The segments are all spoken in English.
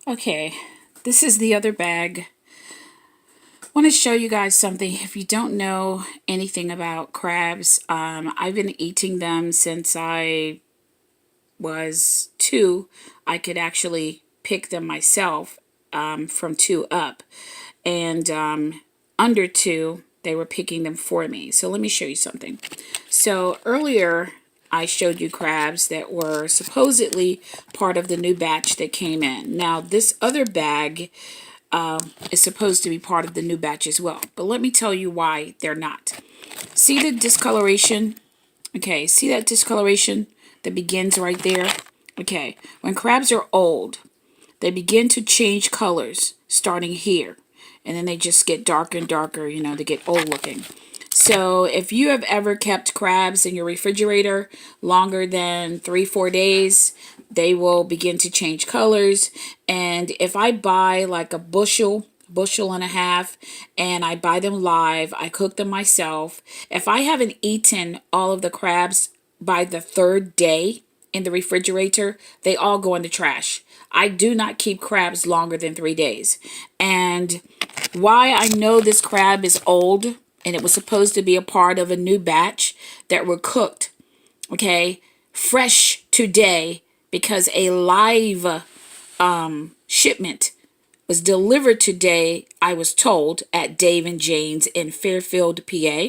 Okay, this is the other bag. I want to show you guys something. If you don't know anything about crabs, I've been eating them since I was 2. I could actually pick them myself from 2 up. And under 2, they were picking them for me. So let me show you something. So earlier, I showed you crabs that were supposedly part of the new batch that came in. Now, this other bag is supposed to be part of the new batch as well. But let me tell you why they're not. See the discoloration? Okay, see that discoloration that begins right there? Okay, when crabs are old, they begin to change colors starting here. And then they just get darker and darker, they get old looking. So if you have ever kept crabs in your refrigerator longer than 3-4 days, they will begin to change colors. And if I buy like a bushel and a half, and I buy them live, I cook them myself. If I haven't eaten all of the crabs by the 3rd day in the refrigerator, they all go in the trash. I do not keep crabs longer than 3 days. And why I know this crab is old, and it was supposed to be a part of a new batch that were cooked, okay, fresh today, because a live shipment was delivered today, I was told, at Dave and Jane's in Fairfield, PA.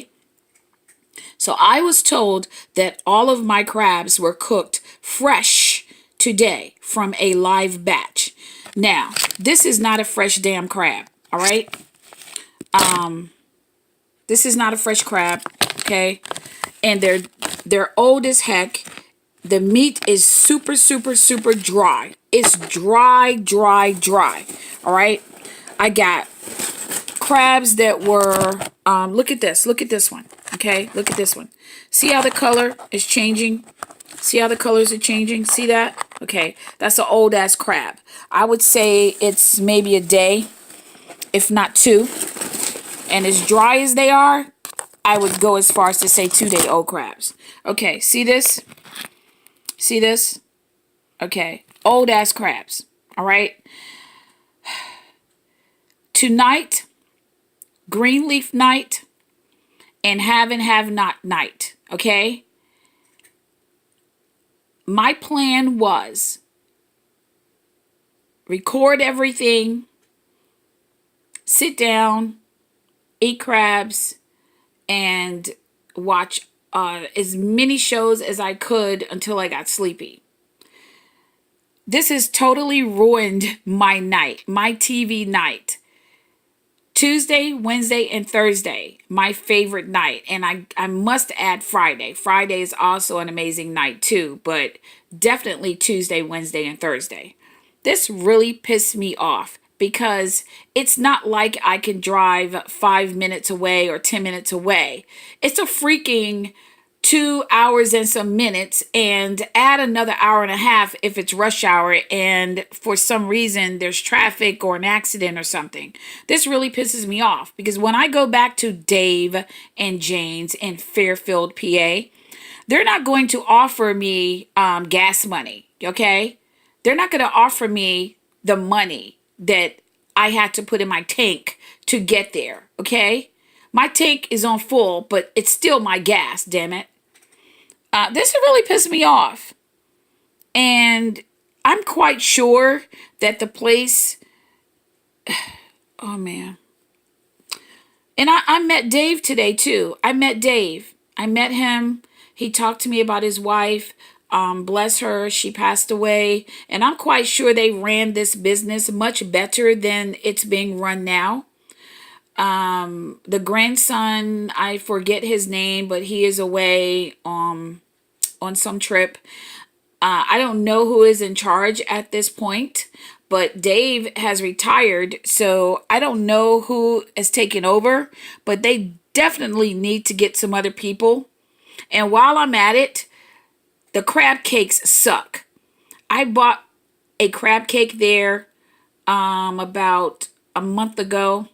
So I was told that all of my crabs were cooked fresh today from a live batch. Now, this is not a fresh damn crab, all right? This is not a fresh crab, okay? And they're old as heck. The meat is super, super, super dry. It's dry, dry, dry. All right. I got crabs that were, look at this. Look at this one. Okay. Look at this one. See how the color is changing? See how the colors are changing? See that? Okay. That's an old ass crab. I would say it's maybe a day, if not 2. And as dry as they are, I would go as far as to say 2-day old crabs. Okay. See this? See this? Okay. Old ass crabs. All right. Tonight, greenleaf night, and have and have not night. Okay. My plan was record everything, sit down, eat crabs, and watch as many shows as I could until I got sleepy. This has totally ruined my night, my TV night. Tuesday, Wednesday, and Thursday, my favorite night. And I must add Friday. Friday is also an amazing night too, but definitely Tuesday, Wednesday, and Thursday. This really pissed me off because it's not like I can drive 5 minutes away or 10 minutes away. It's a freaking 2 hours and some minutes, and add another hour and a half if it's rush hour and for some reason there's traffic or an accident or something. This really pisses me off because when I go back to Dave and Jane's in Fairfield, PA, they're not going to offer me gas money, okay? They're not going to offer me the money that I had to put in my tank to get there, okay? My tank is on full, but it's still my gas, damn it. This really pissed me off. And I'm quite sure that the place... Oh, man. And I met Dave today, too. I met Dave. I met him. He talked to me about his wife. Bless her. She passed away. And I'm quite sure they ran this business much better than it's being run now. The grandson, I forget his name, but he is away on some trip. I don't know who is in charge at this point, but Dave has retired, so I don't know who has taken over, but they definitely need to get some other people. And while I'm at it, the crab cakes suck. I bought a crab cake there about a month ago.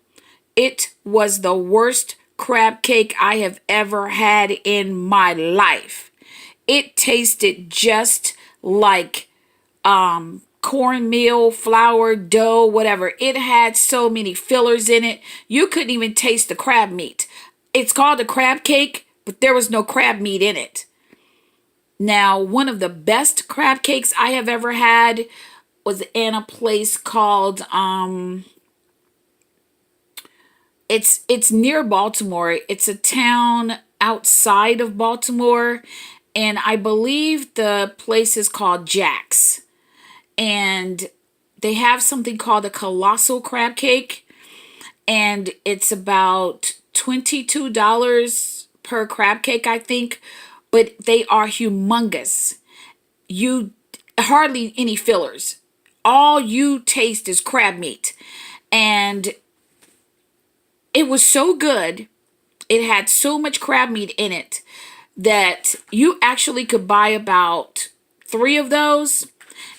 It was the worst crab cake I have ever had in my life. It tasted just like cornmeal, flour, dough, whatever. It had so many fillers in it. You couldn't even taste the crab meat. It's called a crab cake, but there was no crab meat in it. Now, one of the best crab cakes I have ever had was in a place called it's near Baltimore. It's a town outside of Baltimore, and I believe the place is called Jack's. And they have something called a colossal crab cake, and it's about $22 per crab cake, I think, but they are humongous. You hardly any fillers. All you taste is crab meat. And it was so good. It had so much crab meat in it that you actually could buy about 3 of those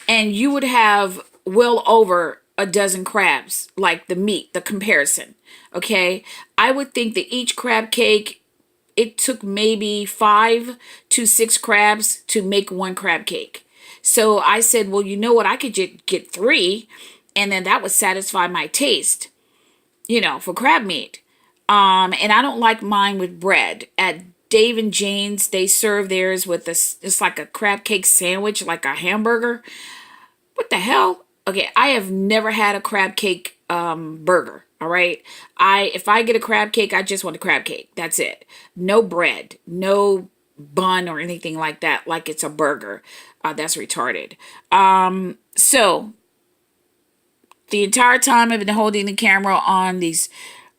and you would have well over a dozen crabs, like the meat, the comparison. Okay. I would think that each crab cake, it took maybe 5 to 6 crabs to make one crab cake. So I said, well, you know what? I could get 3 and then that would satisfy my taste, for crab meat. And I don't like mine with bread. At Dave and Jane's, they serve theirs with this, it's like a crab cake sandwich, like a hamburger. What the hell? Okay, I have never had a crab cake burger. All right. If I get a crab cake, I just want a crab cake. That's it. No bread, no bun or anything like that, like it's a burger. That's retarded. So the entire time I've been holding the camera on these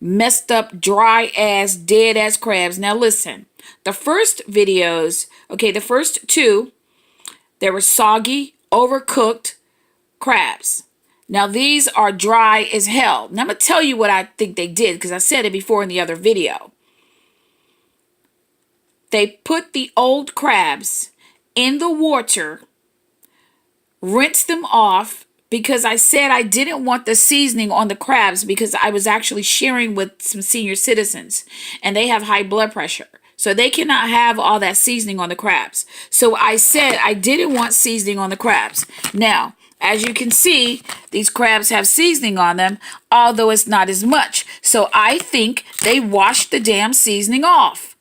messed up, dry ass, dead ass crabs. Now listen, the first videos, okay, the first 2, they were soggy, overcooked crabs. Now these are dry as hell. Now I'm going to tell you what I think they did, because I said it before in the other video. They put the old crabs in the water, rinsed them off, because I said I didn't want the seasoning on the crabs, because I was actually sharing with some senior citizens and they have high blood pressure. So they cannot have all that seasoning on the crabs. So I said I didn't want seasoning on the crabs. Now, as you can see, these crabs have seasoning on them, although it's not as much. So I think they washed the damn seasoning off.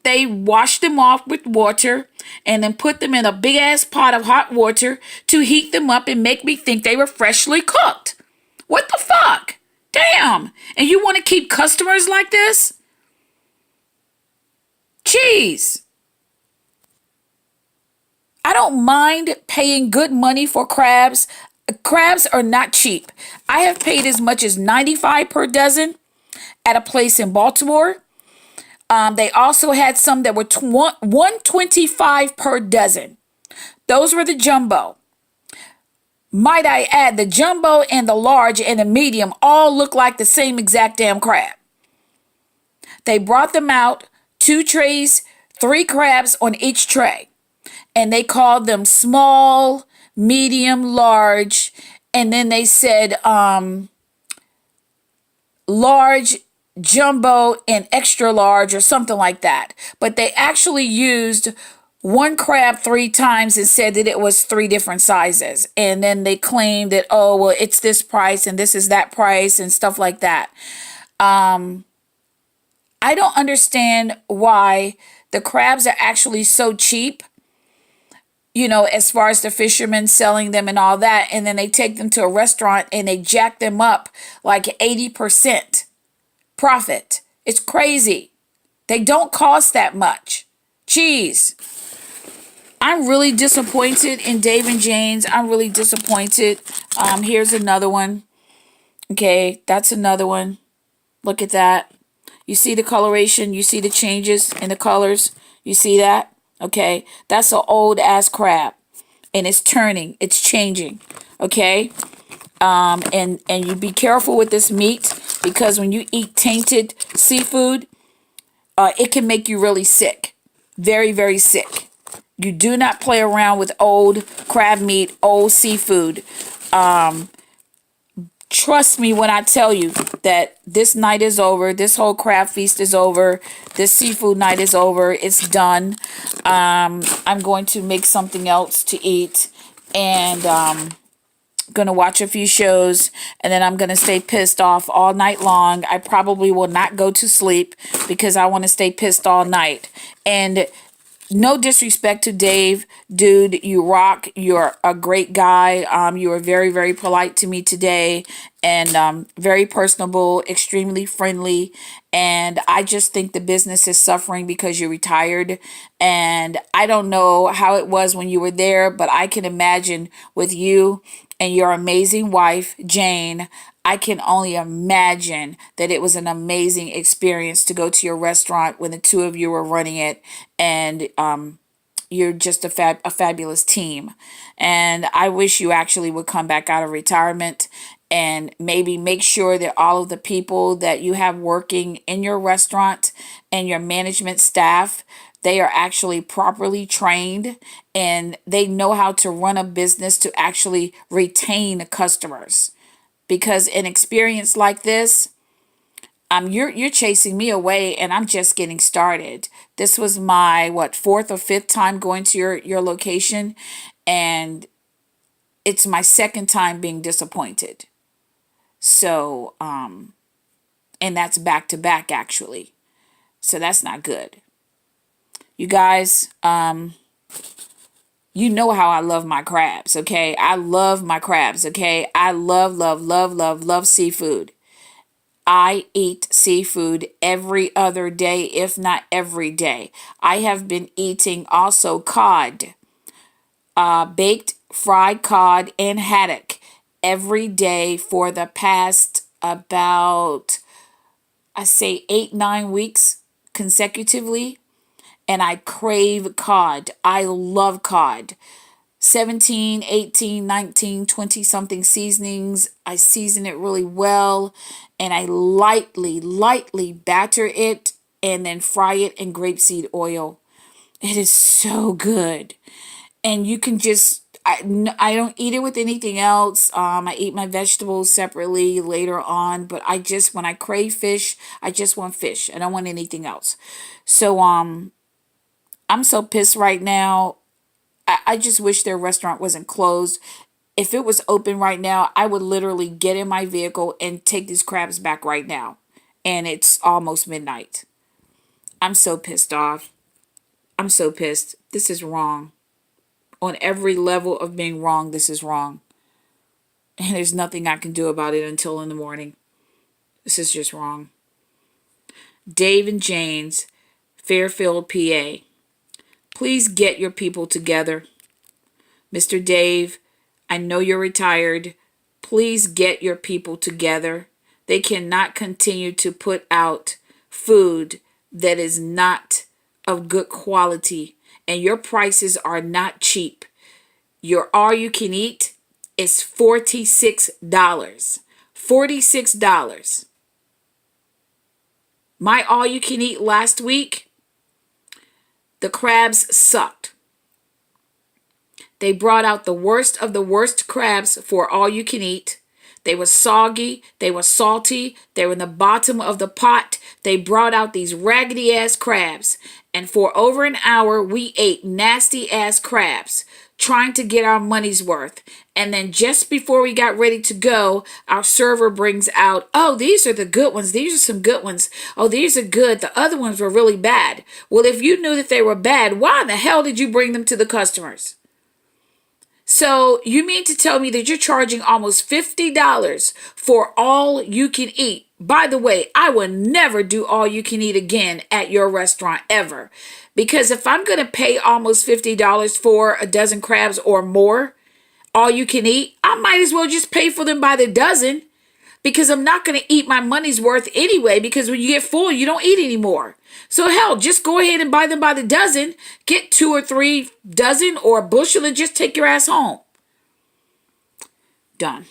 They washed them off with water and then put them in a big ass pot of hot water to heat them up and make me think they were freshly cooked. What the fuck? Damn. And you want to keep customers like this? Jeez. I don't mind paying good money for crabs. Crabs are not cheap. I have paid as much as $95 per dozen at a place in Baltimore. They also had some that were $125 per dozen. Those were the jumbo. Might I add, the jumbo and the large and the medium all look like the same exact damn crab. They brought them out, 2 trays, 3 crabs on each tray. And they called them small, medium, large. And then they said large, jumbo, and extra large or something like that. But they actually used one crab 3 times and said that it was 3 different sizes. And then they claimed that, oh, well, it's this price and this is that price and stuff like that. I don't understand why the crabs are actually so cheap, as far as the fishermen selling them and all that. And then they take them to a restaurant and they jack them up like 80% profit. It's crazy. They don't cost that much. Jeez. I'm really disappointed in Dave and Jane's. I'm really disappointed. Here's another one. Okay, that's another one. Look at that. You see the coloration. You see the changes in the colors. You see that? Okay, that's an old ass crab. And it's turning. It's changing. Okay? And you be careful with this meat, because when you eat tainted seafood, it can make you really sick. Very, very sick. You do not play around with old crab meat, old seafood. Trust me when I tell you that this night is over. This whole crab feast is over. This seafood night is over. It's done. I'm going to make something else to eat. And Gonna watch a few shows, and then I'm gonna stay pissed off all night long. I probably will not go to sleep because I want to stay pissed all night. And no disrespect to Dave, dude, you rock. You're a great guy. You were very, very polite to me today, and very personable, extremely friendly. And I just think the business is suffering because you retired. And I don't know how it was when you were there, but I can imagine with you and your amazing wife, Jane. I can only imagine that it was an amazing experience to go to your restaurant when the two of you were running it, and you're just a fabulous team. And I wish you actually would come back out of retirement and maybe make sure that all of the people that you have working in your restaurant and your management staff, they are actually properly trained and they know how to run a business to actually retain customers. Because an experience like this, you're chasing me away and I'm just getting started. This was my fourth or fifth time going to your location, and it's my second time being disappointed. So and that's back to back actually. So that's not good. You guys, you know how I love my crabs, okay? I love my crabs, okay? I love, love, love, love, love seafood. I eat seafood every other day, if not every day. I have been eating also cod, baked fried cod and haddock every day for the past about, I say 8-9 weeks consecutively. And I crave cod. I love cod. 17, 18, 19, 20 something seasonings. I season it really well and I lightly batter it and then fry it in grapeseed oil. It is so good. And you can just, I don't eat it with anything else. I eat my vegetables separately later on, but when I crave fish, I just want fish. I don't want anything else. So, I'm so pissed right now. I just wish their restaurant wasn't closed. If it was open right now, I would literally get in my vehicle and take these crabs back right now. And it's almost midnight. I'm so pissed off. I'm so pissed. This is wrong. On every level of being wrong, this is wrong. And there's nothing I can do about it until in the morning. This is just wrong. Dave and Jane's, Fairfield, PA. Please get your people together. Mr. Dave, I know you're retired. Please get your people together. They cannot continue to put out food that is not of good quality, and your prices are not cheap. Your all you can eat is $46. $46. My all you can eat last week, the crabs sucked. They brought out the worst of the worst crabs for all you can eat. They were soggy. They were salty. They were in the bottom of the pot. They brought out these raggedy ass crabs. And for over an hour, we ate nasty ass crabs, trying to get our money's worth. And then just before we got ready to go, our server brings out, oh, these are the good ones. These are some good ones. Oh, these are good. The other ones were really bad. Well, if you knew that they were bad, why in the hell did you bring them to the customers? So you mean to tell me that you're charging almost $50 for all you can eat? By the way, I will never do all you can eat again at your restaurant ever. Because if I'm going to pay almost $50 for a dozen crabs or more, all you can eat, I might as well just pay for them by the dozen. Because I'm not going to eat my money's worth anyway, because when you get full, you don't eat anymore. So hell, just go ahead and buy them by the dozen. Get 2 or 3 dozen or a bushel and just take your ass home. Done.